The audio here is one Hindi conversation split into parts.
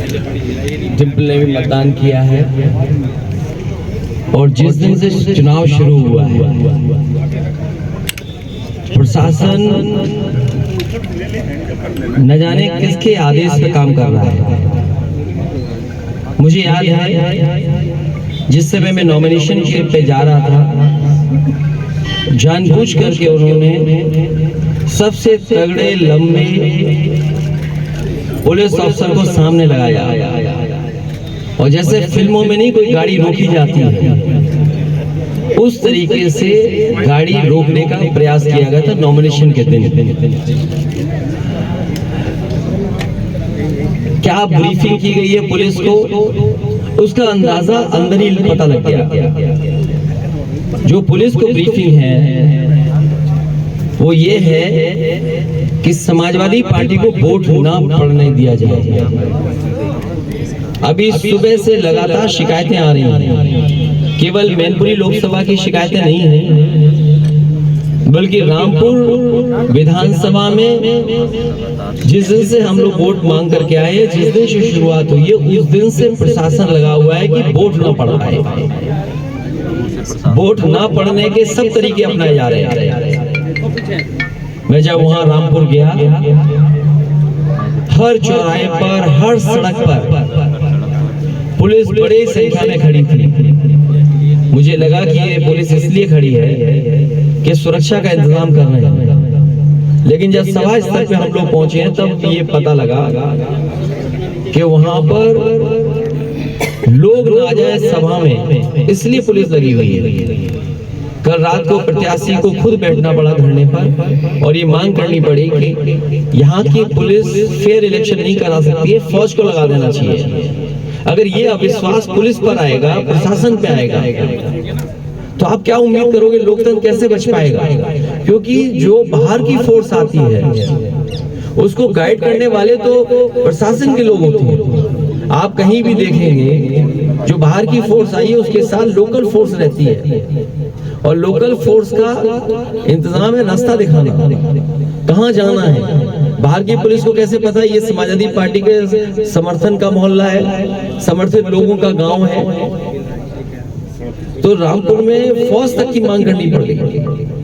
डिम्पल ने भी मतदान किया है और जिस दिन से चुनाव शुरू हुआ है प्रशासन न जाने किसके आदेश पे काम कर रहा है। मुझे याद है जिस समय मैं नॉमिनेशन पे जा रहा था, जानबूझ करके उन्होंने सबसे तगड़े लंबे पुलिस अफसर को सामने लगाया और जैसे फिल्मों में नहीं कोई गाड़ी रोकी जाती है उस तरीके से गाड़ी रोकने का प्रयास किया गया था नॉमिनेशन के दिन। क्या ब्रीफिंग की गई है पुलिस को, उसका अंदाजा अंदर ही पता लग गया। जो पुलिस को ब्रीफिंग है वो ये है कि समाजवादी पार्टी को वोट ना पड़ने दिया जाए। अभी सुबह से लगातार शिकायतें आ रही हैं, केवल मैनपुरी लोकसभा की शिकायतें नहीं हैं, बल्कि रामपुर विधानसभा में जिस दिन से हम लोग वोट मांग करके आए, जिस दिन से शुरुआत हुई है उस दिन से प्रशासन लगा हुआ है कि वोट ना पड़ पाए। वोट ना पड़ने के सब तरीके अपनाए जा रहे हैं। मैं जब वहां रामपुर गया, हर चौराहे पर, हर सड़क पर पुलिस बड़ी संख्या में खड़ी थी। मुझे लगा कि ये पुलिस इसलिए खड़ी है कि सुरक्षा का इंतजाम कर रहे हैं, लेकिन जब सभा स्थल पे हम लोग पहुंचे हैं तब ये पता लगा कि वहां पर लोग ना जाए सभा में, इसलिए पुलिस लगी हुई है। कल रात को प्रत्याशी को खुद बैठना पड़ा धरने पर और ये मांग करनी पड़ी कि यहाँ की पुलिस फेयर इलेक्शन नहीं करा सकती है, फौज को लगा देना चाहिए। अगर ये अविश्वास पुलिस पर आएगा, प्रशासन पे आएगा, तो आप क्या उम्मीद करोगे लोकतंत्र कैसे बच पाएगा? क्योंकि जो बाहर की फोर्स आती है उसको गाइड करने वाले तो प्रशासन के लोग होते हैं। आप कहीं भी देखेंगे जो बाहर की फोर्स आई है उसके साथ लोकल फोर्स रहती है और लोकल फोर्स का इंतजाम है रास्ता दिखाना, कहाँ जाना है। बाहर की पुलिस को कैसे पता है ये समाजवादी पार्टी के समर्थन का मोहल्ला है, समर्थित लोगों का गांव है? तो रामपुर में फौज तक की मांग करनी पड़ गई।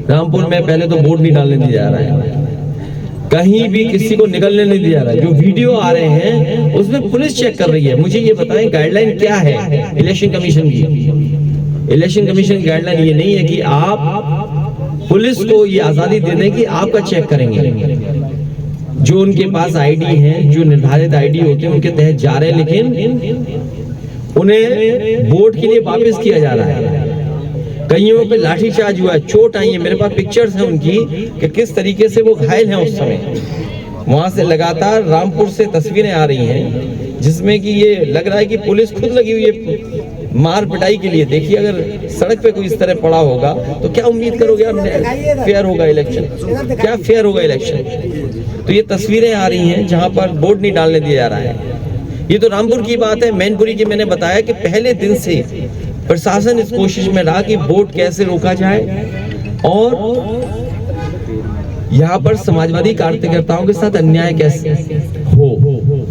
रामपुर में पहले तो वोट नहीं डालने दिया जा रहा है, कहीं भी किसी को निकलने नहीं दिया रहा है। जो वीडियो आ रहे हैं उसमें पुलिस चेक कर रही है। मुझे ये बताएं गाइडलाइन क्या है इलेक्शन कमीशन की? इलेक्शन कमीशन की गाइडलाइन ये नहीं है कि आप पुलिस को ये आजादी दे दें कि आपका चेक करेंगे। जो उनके पास आईडी है, जो निर्धारित आईडी होते हैं उनके तहत जा रहे हैं, लेकिन उन्हें वोट के लिए वापस किया जा रहा है। कईयों पे लाठीचार्ज हुआ है, चोट आई है। मेरे पास पिक्चर्स हैं उनकी कि किस तरीके से वो घायल हैं उस समय। वहां से लगातार रामपुर से तस्वीरें आ रही हैं जिसमें कि ये लग रहा है कि पुलिस खुद लगी हुई है मार पिटाई के लिए। देखिए अगर सड़क पे कोई इस तरह पड़ा होगा तो क्या उम्मीद करोगे आप फेयर होगा इलेक्शन? क्या फेयर होगा इलेक्शन? तो ये तस्वीरें आ रही हैं जहां पर वोट नहीं डालने दिया जा रहा है। ये तो रामपुर की बात है। मैनपुरी की मैंने बताया कि पहले दिन से प्रशासन इस कोशिश में रहा कि वोट कैसे रोका जाए और यहाँ पर समाजवादी कार्यकर्ताओं के साथ अन्याय कैसे हो,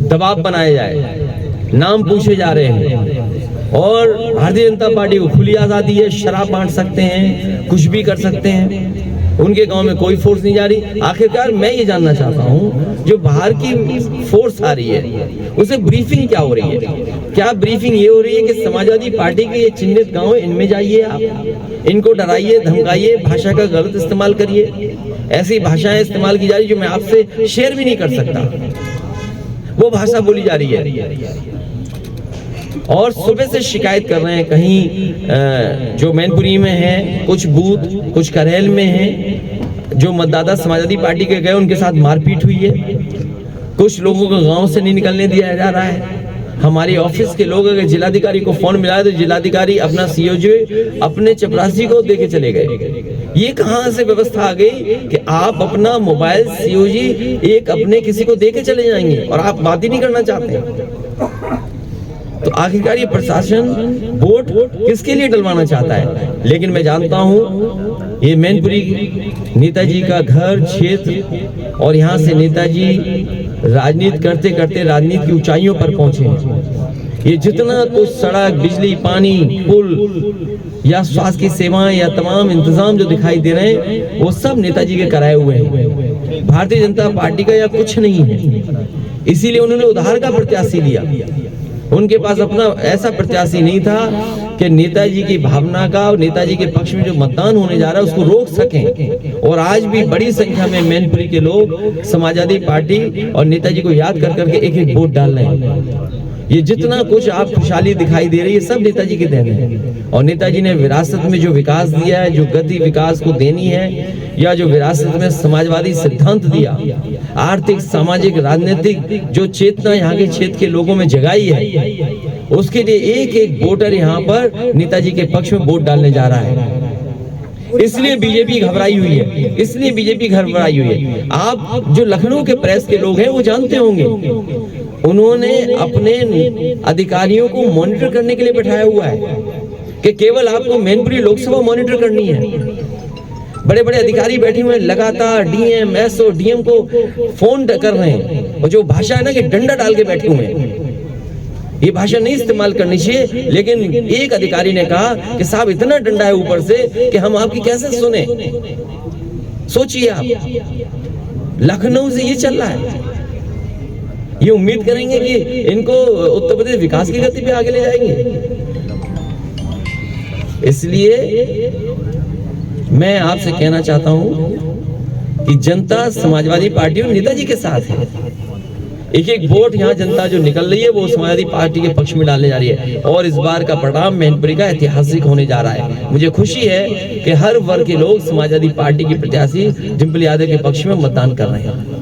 दबाव बनाया जाए। नाम पूछे जा रहे हैं और भारतीय जनता पार्टी को खुली आजादी है, शराब बांट सकते हैं, कुछ भी कर सकते हैं। उनके गांव में कोई फोर्स नहीं जा रही। आखिरकार मैं ये जानना चाहता हूँ जो बाहर की फोर्स आ रही है उसे ब्रीफिंग क्या हो रही है? क्या ब्रीफिंग ये हो रही है कि समाजवादी पार्टी के ये चिन्हित गांव है, इनमें जाइए, आप इनको डराइए, धमकाइए, भाषा का गलत इस्तेमाल करिए। ऐसी भाषाएं इस्तेमाल की जा रही जो मैं आपसे शेयर भी नहीं कर सकता, वो भाषा बोली जा रही है। और सुबह से शिकायत कर रहे हैं, कहीं जो मैनपुरी में है, कुछ बूथ, कुछ करेल में है, जो मतदाता समाजवादी पार्टी के गए उनके साथ मारपीट हुई है। कुछ लोगों को गांव से नहीं निकलने दिया जा रहा है। हमारे ऑफिस के लोग अगर जिलाधिकारी को फोन मिला तो जिलाधिकारी अपना सीओजी अपने चपरासी को देके चले गए। ये कहां से व्यवस्था आ गई कि आप अपना मोबाइल सीओजी एक अपने किसी को देके चले जाएंगे और आप बात ही नहीं करना चाहते? तो आखिरकार ये प्रशासन वोट किसके लिए डलवाना चाहता है? लेकिन मैं जानता हूं ये मैनपुरी नेताजी का घर क्षेत्र और यहाँ से नेताजी राजनीति करते करते राजनीति की ऊंचाइयों पर पहुंचे हैं। ये जितना कुछ सड़क, बिजली, पानी, पुल या स्वास्थ्य की सेवाएं या तमाम इंतजाम जो दिखाई दे रहे हैं वो सब नेताजी के कराए हुए हैं। भारतीय जनता पार्टी का यह कुछ नहीं है, इसीलिए उन्होंने उधार का प्रत्याशी लिया। उनके पास अपना ऐसा प्रत्याशी नहीं था कि नेताजी की भावना का और नेताजी के पक्ष में जो मतदान होने जा रहा है उसको रोक सकें। और आज भी बड़ी संख्या में मैनपुरी के लोग समाजवादी पार्टी और नेताजी को याद कर करके एक एक वोट डाल रहे हैं। ये जितना कुछ आप खुशहाली दिखाई दे रही है सब नेताजी की देन है। और नेताजी ने विरासत में जो विकास दिया है, जो गति विकास को देनी है, या जो विरासत में समाजवादी सिद्धांत दिया, आर्थिक, सामाजिक, राजनीतिक जो चेतना यहाँ के क्षेत्र के लोगों में जगाई है, उसके लिए एक एक वोटर यहाँ पर नेताजी के पक्ष में वोट डालने जा रहा है। इसलिए बीजेपी घबराई हुई है, इसलिए बीजेपी घबराई हुई है। आप जो लखनऊ के प्रेस के लोग हैं वो जानते होंगे, उन्होंने अपने अधिकारियों को मॉनिटर करने के लिए बैठाया हुआ है कि केवल आपको मैनपुरी लोकसभा मॉनिटर करनी है। बड़े बड़े अधिकारी बैठे हुए हैं, लगातार डीएम, एसओ, डीएम को फोन कर रहे हैं। और जो भाषा है ना कि डंडा डाल के बैठे हुए हैं, ये भाषा नहीं इस्तेमाल करनी चाहिए। लेकिन एक अधिकारी ने कहा कि साहब इतना डंडा है ऊपर से कि हम आपकी कैसे सुने। सोचिए आप, लखनऊ से ये चल रहा है। ये उम्मीद करेंगे कि इनको उत्तर प्रदेश विकास की गति पे आगे ले जाएंगे। इसलिए मैं आपसे कहना चाहता हूं कि जनता समाजवादी पार्टी और नेताजी के साथ है। एक एक वोट यहाँ जनता जो निकल रही है वो समाजवादी पार्टी के पक्ष में डालने जा रही है। और इस बार का परिणाम मैनपुरी का ऐतिहासिक होने जा रहा है। मुझे खुशी है कि हर वर्ग के लोग समाजवादी पार्टी की प्रत्याशी डिंपल यादव के पक्ष में मतदान कर रहे हैं।